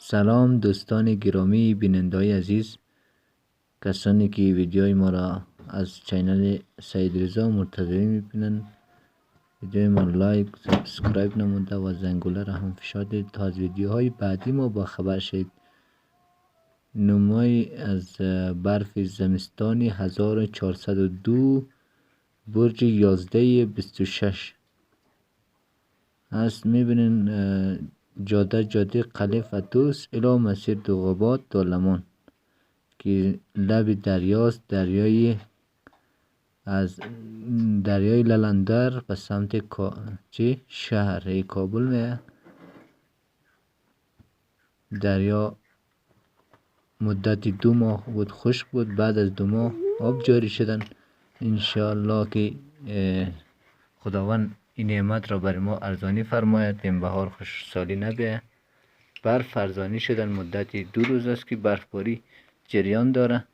سلام دوستان گرامی بینندای عزیز، کسانی که ویدیوی ما را از چینل سید رضا مرتضوی میبینن، ویدیوی ما لایک سابسکرایب نموده و زنگوله را هم فشار دید تا از ویدیوهای بعدی ما با خبر شید. نمای از برف زمستانی 1402 برج 1126 هست. میبینین جاده قلعه فتوس الی مسیر دوغابات دولمان که لب دریاست. از دریای للندر به سمت شهر کابل میه. دریا مدت 2 ماه بود خشک بود، بعد از 2 ماه آب جاری شدن. انشاءالله که خداوند این نعمت را برای ما ارزانی فرماید، این بهار خشکسالی نبیه. برف ارزانی شدن، مدت 2 روز است که برفباری جریان داره.